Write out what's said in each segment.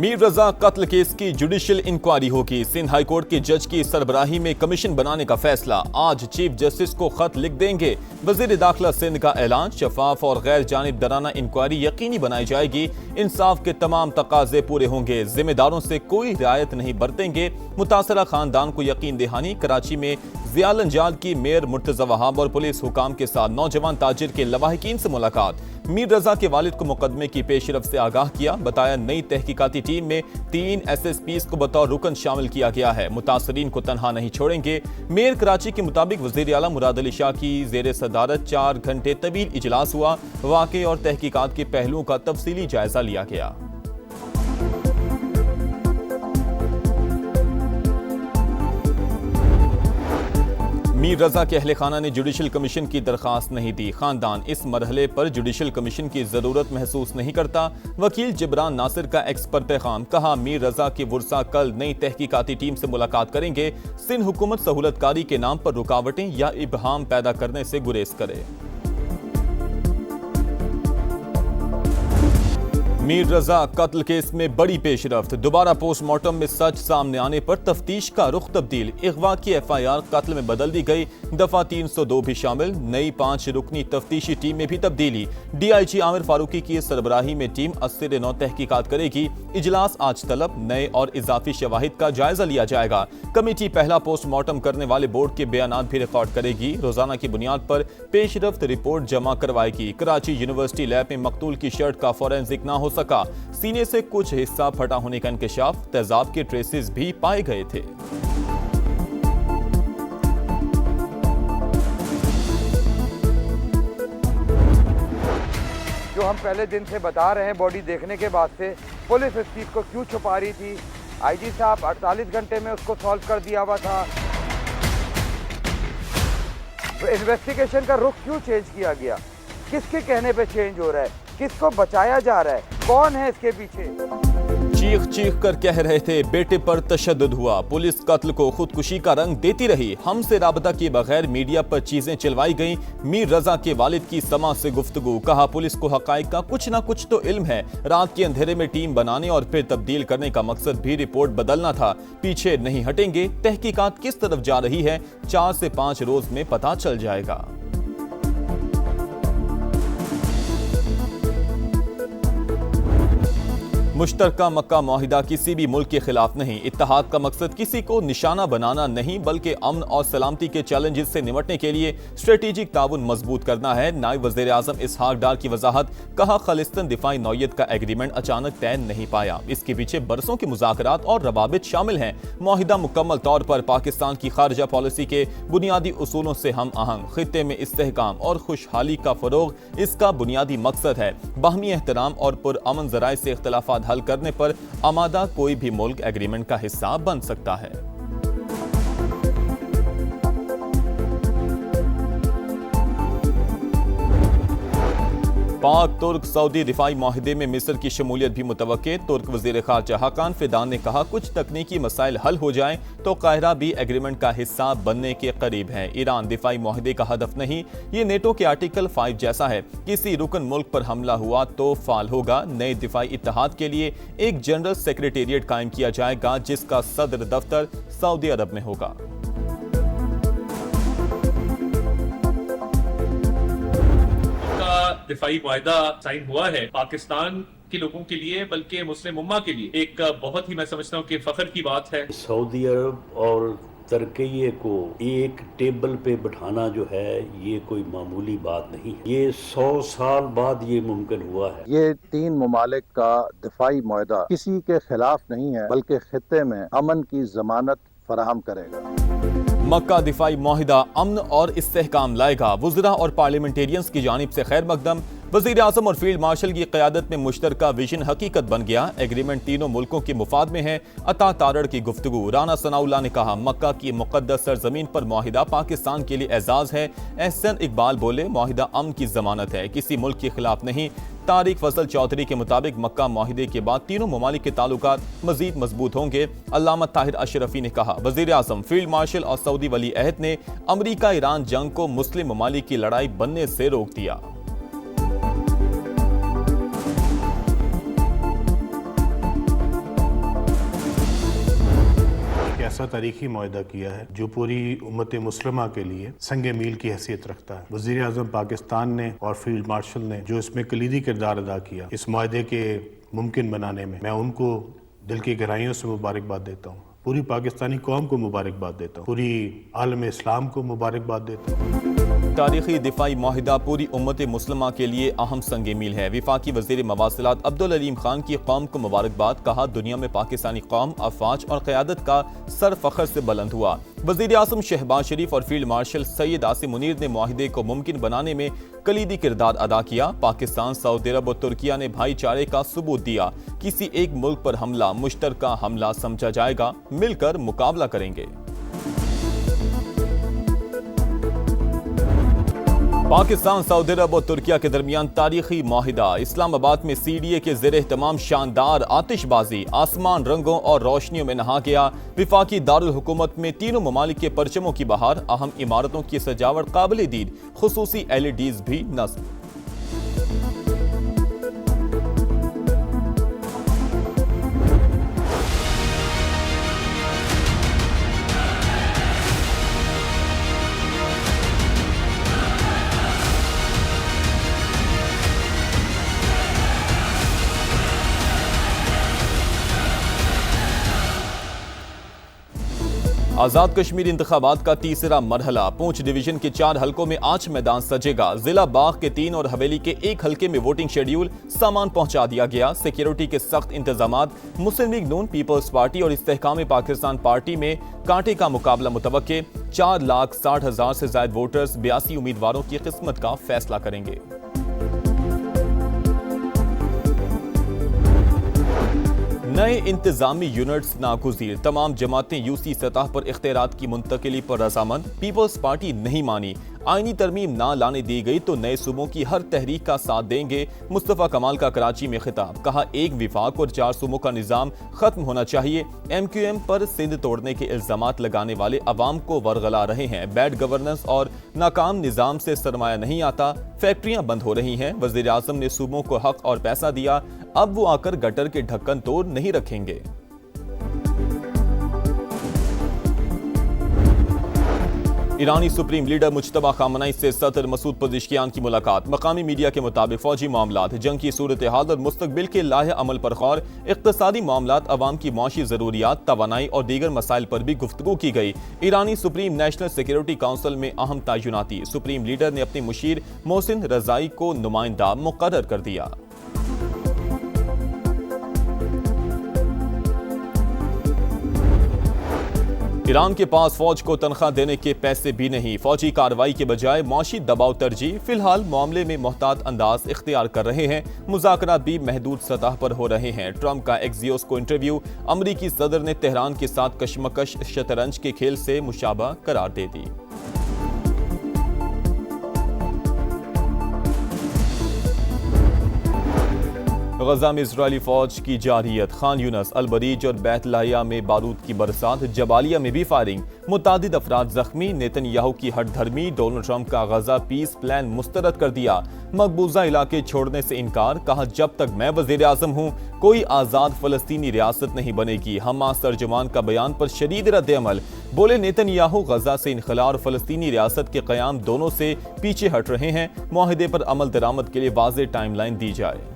मीर रजा कत्ल केस की judicial inquiry होगी। सिंध हाई कोर्ट के जज की सरबराही में कमीशन बनाने का फैसला। आज चीफ जस्टिस को खत लिख देंगे वजीर दाखिला सिंध का ऐलान। शफाफ और गैर जानिबदाराना इंक्वायरी यकीनी बनाई जाएगी। इंसाफ के तमाम तकाजे पूरे होंगे। जिम्मेदारों से कोई रियायत नहीं बरतेंगे। मुतासरा खानदान को यकीन दहानी। कराची में जियालंजाल की मेयर मुर्तजा वहाब और पुलिस हुकाम के साथ नौजवान ताजिर के लवाहिकीन से मुलाकात। मीर रजा के वालिद को मुकदमे की पेशरफ से आगाह किया। बताया नई तहकीकाती टीम में 3 SSPs को बतौर रुकन शामिल किया गया है। मुतासरीन को तनहा नहीं छोड़ेंगे। मेयर कराची के मुताबिक वजीर आला मुराद अली शाह की जेर सदारत 4 घंटे तवील इजलास हुआ। वाक़े और तहकीकात के पहलुओं का तफसीली जायजा लिया गया। मीर रजा के अहले खाना ने जुडिशल कमीशन की दरखास्त नहीं दी। खानदान इस मरहले पर जुडिशल कमीशन की जरूरत महसूस नहीं करता। वकील जिब्रान नासिर का एक्स पर पैगाम। कहा मीर रजा के वर्सा कल नई तहकीकाती टीम से मुलाकात करेंगे। सिंध हुकूमत सहूलतकारी के नाम पर रुकावटें या इबहाम पैदा करने से गुरेज करे। मीर रजा कत्ल केस में बड़ी पेशरफ्त। दोबारा पोस्टमार्टम में सच सामने आने पर तफ्तीश का रुख तब्दील। अगवा की FIR कत्ल में बदल दी गई। दफा 302 भी शामिल। नई 5 रुकनी तफ्तीशी टीम में भी तब्दीली। DIG आमिर फारूकी की सरबराही में टीम 80 तहकीकात करेगी। इजलास आज तलब। नए और इजाफी शवाहिद का जायजा लिया जाएगा। कमेटी पहला पोस्टमार्टम करने वाले बोर्ड के बयानात भी रिकॉर्ड करेगी। रोजाना की बुनियाद पर पेशरफ्त रिपोर्ट जमा करवाएगी। कराची यूनिवर्सिटी लैब में मकतूल की शर्ट का फॉरेंसिक ना हो सका। सीने से कुछ हिस्सा फटा होने का इंकशाफ। तेजाब के ट्रेसेस भी पाए गए थे। जो हम पहले दिन से बता रहे हैं, बॉडी देखने के बाद से पुलिस इस चीज को क्यों छुपा रही थी। IG साहब 48 घंटे में उसको सॉल्व कर दिया हुआ था। इन्वेस्टिगेशन का रुख क्यों चेंज किया गया? किसके कहने पे चेंज हो रहा है? किसको बचाया जा रहा है? कौन है इसके पीछे? चीख चीख कर कह रहे थे बेटे पर तशद्दुद हुआ। पुलिस कत्ल को खुदकुशी का रंग देती रही। हमसे राबता किए बगैर मीडिया पर चीजें चलवाई गईं। मीर रजा के वालिद की समा से गुफ्तगू। कहा पुलिस को हकाइक का कुछ ना कुछ तो इल्म है। रात के अंधेरे में टीम बनाने और फिर तब्दील करने का मकसद भी रिपोर्ट बदलना था। पीछे नहीं हटेंगे। तहकीकात किस तरफ जा रही है 4 से 5 रोज में पता चल जाएगा। मुश्तरका मक्का मुआहिदा किसी भी मुल्क के खिलाफ नहीं। इत्तेहाद का मकसद किसी को निशाना बनाना नहीं बल्कि अमन और सलामती के चैलेंजेस से निपटने के लिए स्ट्रेटेजिक ताउन मजबूत करना है। नायब वज़ीर आज़म इसहाक डार की वजाहत। कहा खालिस्तान दिफाई नौयत का एग्रीमेंट अचानक तय नहीं पाया। इसके पीछे बरसों के मुज़ाकरात और रवाबित शामिल हैं। मुआहिदा मुकम्मल तौर पर पाकिस्तान की खारजा पॉलिसी के बुनियादी उसूलों से हम आहंग। खित्ते में इस्तेहकाम और खुशहाली का फरोग इसका बुनियादी मकसद है। बाहमी एहतराम और पुरअमन ज़राए से इख्तिलाफात हल करने पर आमादा कोई भी मुल्क एग्रीमेंट का हिस्सा बन सकता है। पाक तुर्क सऊदी दिफाई माहिदे में मिस्र की शमूलियत भी मुतवक्के। तुर्क वजीर खारजा हाकान फिदान ने कहा कुछ तकनीकी मसाइल हल हो जाएं तो काहिरा भी एग्रीमेंट का हिस्सा बनने के करीब है। ईरान दिफाई माहिदे का हदफ नहीं। ये नेटो के आर्टिकल 5 जैसा है। किसी रुकन मुल्क पर हमला हुआ तो फाल होगा। नए दिफाई इत्तेहाद के लिए एक जनरल सेक्रेटेरिएट कायम किया जाएगा जिसका सदर दफ्तर सऊदी अरब में होगा। दिफाई वायदा साइन हुआ है पाकिस्तान के लोगों के लिए बल्कि मुस्लिम उम्मा के लिए एक बहुत ही मैं समझता हूँ कि फख्र की बात है। सऊदी अरब और तुर्की को एक टेबल पे बिठाना जो है ये कोई मामूली बात नहीं है। ये 100 साल बाद ये मुमकिन हुआ है। ये 3 ममालिक का दिफाई मुआहदा किसी के खिलाफ नहीं है बल्कि खित्ते में अमन की जमानत फराहम करेगा। मक्का दिफाई मुआहिदा अमन और इस्तेहकाम लाएगा। वुज़रा और पार्लियामेंटेरियंस की जानिब से खैर मकदम। वज़ीर आज़म और फील्ड मार्शल की क़यादत में मुश्तरका विजन हकीकत बन गया। एग्रीमेंट तीनों मुल्कों के मुफाद में है। अता तारड़ की गुफ्तगू। राना सनाउल्लाह ने कहा मक्का की मुक़द्दस सरजमीन पर मुआहिदा पाकिस्तान के लिए एजाज़ है। एहसन इकबाल बोले मुआहिदा अमन की जमानत है, किसी मुल्क के खिलाफ नहीं। तारिक फजल चौधरी के मुताबिक मक्का मुआहिदे के बाद तीनों ममालिक के ताल्लुकात मजीद मजबूत होंगे। अल्लामा ताहिर अशरफी ने कहा वज़ीर आज़म फील्ड मार्शल और सऊदी वली अहद ने अमरीका ईरान जंग को मुस्लिम ममालिक की लड़ाई बनने से रोक दिया। ऐसा तारीखी मुआहदा किया है जो पूरी उम्मत मुस्लिमा के लिए संग मील की हैसियत रखता है। वज़ीर आज़म पाकिस्तान ने और फील्ड मार्शल ने जो इसमें कलीदी किरदार अदा किया इस मुआहदे के मुमकिन बनाने में, मैं उनको दिल की गहराइयों से मुबारकबाद देता हूँ। पूरी पाकिस्तानी कौम को मुबारकबाद देता हूँ, पूरी आलम इस्लाम को मुबारकबाद देता हूँ। तारीखी दिफाई माहिदा पूरी उम्मत मुस्लिमा के लिए अहम संग मील है। वफाकी वज़ीर मवासिलात अब्दुल अलीम खान की कौम को मुबारकबाद। कहा, दुनिया में पाकिस्तानी कौम, अफवाज और क़यादत का सर फ़ख्र से बुलंद हुआ। वज़ीर आज़म शहबाज शरीफ और फील्ड मार्शल सैयद आसिम मुनीर ने मुआहिदे को मुमकिन बनाने में कलीदी किरदार अदा किया। पाकिस्तान, सऊदी अरब और तुर्किया ने भाईचारे का सबूत दिया। किसी एक मुल्क पर हमला मुश्तरका हमला समझा जाएगा, मिलकर मुकाबला करेंगे। पाकिस्तान, सऊदी अरब और तुर्किया के दरमियान तारीखी माहिदा। इस्लामाबाद में CDA के ज़ेर एहतमाम शानदार आतिशबाजी आसमान रंगों और रोशनियों में नहा गया। विफाकी दारुल हुकूमत में तीनों ममालिक के परचमों की बहार, अहम इमारतों की सजावट काबिल दीद, खुसूसी LEDs भी नस्ब। आजाद कश्मीर इंतखाबात का तीसरा मरहला। पूंछ डिवीजन के 4 हलकों में आज मैदान सजेगा। जिला बाग के 3 और हवेली के 1 हलके में वोटिंग शेड्यूल सामान पहुंचा दिया गया। सिक्योरिटी के सख्त इंतजामात। मुस्लिम लीग नून, पीपल्स पार्टी और इस्तेहकाम पाकिस्तान पार्टी में कांटे का मुकाबला मुतवक्के। 4,60,000 से ज्यादा वोटर्स 82 उम्मीदवारों की किस्मत का फैसला करेंगे। नए इंतजामी यूनिट्स नागुज़ीर। तमाम जमातें UC सतह पर इख्तियारात की मुंतकिली पर रजामंद। पीपल्स पार्टी नहीं मानी। आईनी तरमीम ना लाने दी गई तो नए सूबों की हर तहरीक का साथ देंगे। मुस्तफ़ा कमाल का कराची में खिताब। कहा, एक विफाक और 4 सूबों का निज़ाम खत्म होना चाहिए। MQM पर सिंध तोड़ने के इल्जामात लगाने वाले अवाम को वरगला रहे हैं। बैड गवर्नेंस और नाकाम निज़ाम से सरमाया नहीं आता। फैक्ट्रियां बंद हो रही हैं। वज़ीर आज़म ने सूबों को हक और पैसा दिया, अब वो आकर गटर के ढक्कन तोड़ नहीं रखेंगे। ईरानी सुप्रीम लीडर मुज्तबा खामनई से सदर मसूद पज़ेश्कियान की मुलाकात। मकामी मीडिया के मुताबिक फौजी मामलात, जंग की सूरत हाल और मुस्तकबिल के लाहे अमल पर गौर, इक़्तिसादी मामलात, अवाम की माशी ज़रूरियात, तवानाई और दीगर मसाइल पर भी गुफ्तगू की गई। ईरानी सुप्रीम नेशनल सिक्योरिटी काउंसिल में अहम तयनाती। सुप्रीम लीडर ने अपने मुशीर मोहसिन रज़ाई को नुमाइंदा मुकर्रर कर दिया। ईरान के पास फौज को तनख्वाह देने के पैसे भी नहीं। फौजी कार्रवाई के बजाय माशी दबाव तरजीह। फिलहाल मामले में मोहतात अंदाज इख्तियार कर रहे हैं। मुज़ाकरात भी महदूद सतह पर हो रहे हैं। ट्रंप का एक्सियोस को इंटरव्यू। अमरीकी सदर ने तेहरान के साथ कशमकश शतरंज के खेल से मुशाबा करार दे दी। गजा में इजरायली फौज की जारियत। खान यूनस, अल बरीज और बैतलाहिया में बारूद की बरसात। जबालिया में भी फायरिंग। मुतादिद अफराद जख्मी। नेतन्याहू की हटधर्मी। डोनाल्ड ट्रंप का गजा पीस प्लान मुस्तरद कर दिया। मकबूजा इलाके छोड़ने से इनकार। कहा, जब तक मैं वज़ीर आज़म हूँ कोई आज़ाद फ़लस्तीनी रियासत नहीं बनेगी। हमास तर्जुमान का बयान पर शदीद रद्द-ए-अमल। बोले, नेतन्याहू गजा से इनखला और फ़लस्तीनी रियासत के क़याम दोनों से पीछे हट रहे हैं। मुआहिदे पर अमल दरामद के लिए वाज़ेह टाइमलाइन दी जाए।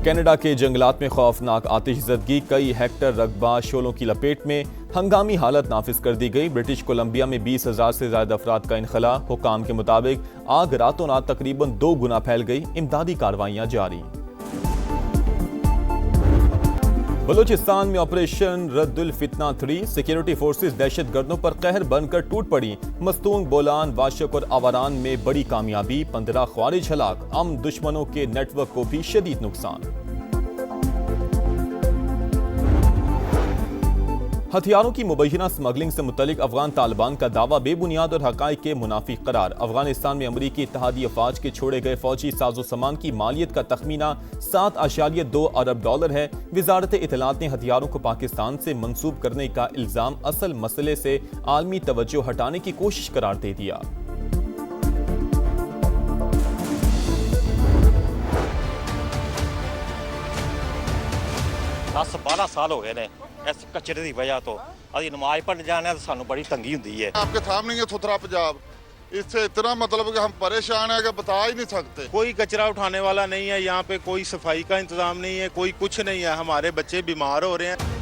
कनाडा के जंगलात में खौफनाक आतिशज़दगी। कई हेक्टर रकबा शोलों की लपेट में। हंगामी हालत नाफिज कर दी गई। ब्रिटिश कोलंबिया में 20,000 से ज्यादा अफराद का इनखला। हुकाम के मुताबिक आग रातों रात तकरीबन 2 गुना फैल गई। इमदादी कार्रवाइयां जारी। बलूचिस्तान में ऑपरेशन रद्दुल फितना 3। सिक्योरिटी फोर्सेस दहशत गर्दों पर कहर बनकर टूट पड़ी। मस्तूंग, बोलान, वाशक और आवारान में बड़ी कामयाबी। 15 ख्वारिज हलाक। दुश्मनों के नेटवर्क को भी शदीद नुकसान। हथियारों की मुबैना स्मगलिंग से मुतल्लिक अफगान तालिबान का दावा बेबुनियाद और हकाइक के मुनाफी करार। अफगानिस्तान में अमरीकी इत्तेहादी अफवाज के छोड़े गए फौजी साजो सामान की मालियत का तखमीना $7.2 अरब है। वजारत इत्तलात ने हथियारों को पाकिस्तान से मंसूब करने का इल्जाम असल मसले से आलमी तवज्जो हटाने की कोशिश करार दे दिया। 10-12 ਸਾਲ ਹੋ ਗਏ ਨੇ ਇਸ ਕਚਰੇ ਦੀ ਵਜ੍ਹਾ ਤੋਂ। ਅਸੀਂ ਨਮਾਜ਼ ਪੜ੍ਹਨ ਜਾਂਦੇ ਹਾਂ ਤਾਂ ਸਾਨੂੰ ਬੜੀ ਤੰਗੀ ਹੁੰਦੀ ਹੈ। आपके सामने ये सुथरा पंजाब, इससे इतना मतलब कि हम परेशान है कि बता ही नहीं सकते। कोई कचरा उठाने वाला नहीं है, यहाँ पे कोई सफाई का इंतजाम नहीं है, कोई कुछ नहीं है। हमारे बच्चे बीमार हो रहे हैं।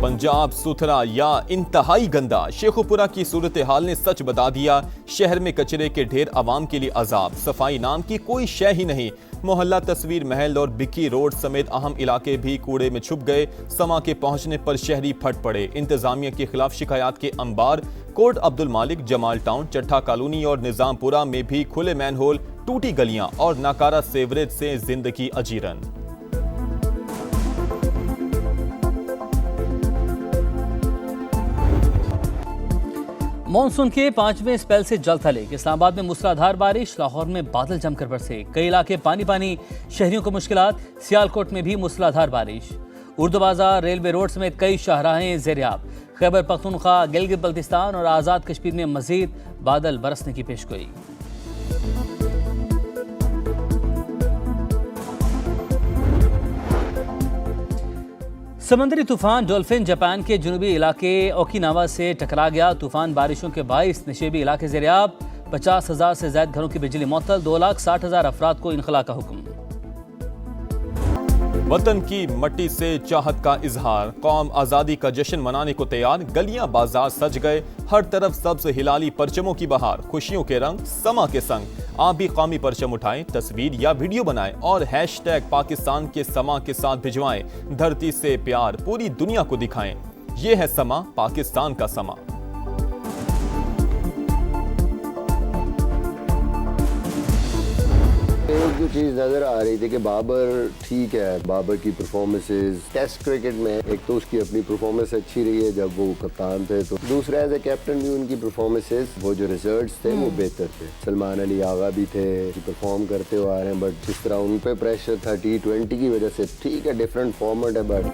पंजाब सुथरा या इंतहाई गंदा, शेखुपुरा की सूरत हाल ने सच बता दिया। शहर में कचरे के ढेर आवाम के लिए अजाब, सफाई नाम की कोई शय ही नहीं। मोहल्ला तस्वीर महल और बिक्की रोड समेत अहम इलाके भी कूड़े में छुप गए। समा के पहुंचने पर शहरी फट पड़े। इंतजामिया के खिलाफ शिकायत के अंबार। कोट अब्दुल मालिक, जमाल टाउन, चट्ठा कॉलोनी और निजामपुरा में भी खुले मैनहोल, टूटी गलियां और नाकारा सेवरेज से जिंदगी अजीरन। मॉनसून के 5वें स्पेल से जल थले। इस्लामाबाद में मूसलाधार बारिश, लाहौर में बादल जमकर बरसे, कई इलाके पानी पानी, शहरियों को मुश्किलात। सियालकोट में भी मूसलाधार बारिश। उर्दू बाजार, रेलवे रोड समेत कई शाहराहें ज़ेरियाब। खैबर पख्तूनख्वा, गिलगित बल्तिस्तान और आज़ाद कश्मीर में मजीद बादल बरसने की पेशगोई। समुद्री तूफान डॉल्फिन जापान के जनूबी इलाके ओकिनावा से टकरा गया। तूफान बारिशों के बाइस नशेबी इलाके ज़ेरियाब। 50,000 से ज्यादा घरों की बिजली मुअत्तल। 2,60,000 अफराद को इनखला का हुक्म। वतन की मट्टी से चाहत का इजहार, कौम आज़ादी का जश्न मनाने को तैयार। गलियां बाजार सज गए, हर तरफ सब्ज हिलाली परचमों की बहार। खुशियों के रंग समा के संग। आप भी कौमी परचम उठाएं, तस्वीर या वीडियो बनाएं और हैशटैग पाकिस्तान के समा के साथ भिजवाएं। धरती से प्यार पूरी दुनिया को दिखाएं। ये है समा, पाकिस्तान का समा। एक जो चीज़ नज़र आ रही थी कि बाबर ठीक है, बाबर की परफॉर्मेंसेस टेस्ट क्रिकेट में एक तो उसकी अपनी परफॉर्मेंस अच्छी रही है जब वो कप्तान थे, तो दूसरा एज ए कैप्टन भी उनकी परफॉर्मेंसेस वो जो रिजल्ट्स थे वो बेहतर थे। सलमान अली आगा भी थे, परफॉर्म करते हुए आ रहे हैं, बट जिस तरह उन पे प्रेशर था T20 की वजह से, ठीक है डिफरेंट फॉर्मेट है बट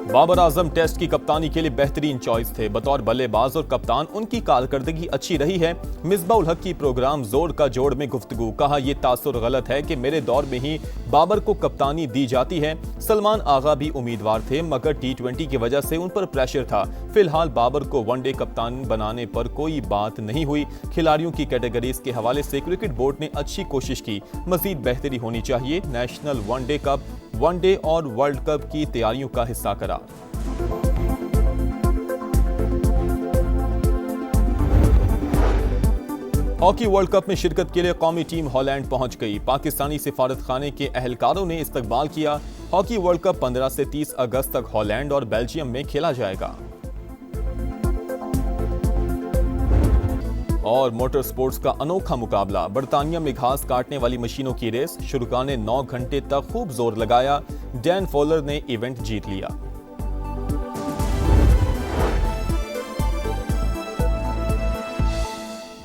बाबर आजम टेस्ट की कप्तानी के लिए बेहतरीन चॉइस थे। बतौर बल्लेबाज और कप्तान उनकी कारकर्दगी अच्छी रही है। मिसबाउल हक की प्रोग्राम जोर का जोड़ में गुफ्तगू, कहा यह तासुर गलत है कि मेरे दौर में ही बाबर को कप्तानी दी जाती है। सलमान आगा भी उम्मीदवार थे मगर T20 की वजह से उन पर प्रेशर था। फिलहाल बाबर को वनडे कप्तान बनाने पर कोई बात नहीं हुई। खिलाड़ियों की कैटेगरीज के हवाले से क्रिकेट बोर्ड ने अच्छी कोशिश की, मजीद बेहतरी होनी चाहिए। नेशनल वनडे कप, वनडे और वर्ल्ड कप की तैयारियों का हिस्सा करार। हॉकी वर्ल्ड कप में शिरकत के लिए कौमी टीम हॉलैंड पहुंच गई। पाकिस्तानी सिफारत खाने के अहलकारों ने इस्तकबाल किया। हॉकी वर्ल्ड कप 15 से 30 अगस्त तक हॉलैंड और बेल्जियम में खेला जाएगा। और मोटर स्पोर्ट्स का अनोखा मुकाबला, बर्तानिया में घास काटने वाली मशीनों की रेस। शुरुआत ने 9 घंटे तक खूब जोर लगाया। डैन फॉलर ने इवेंट जीत लिया।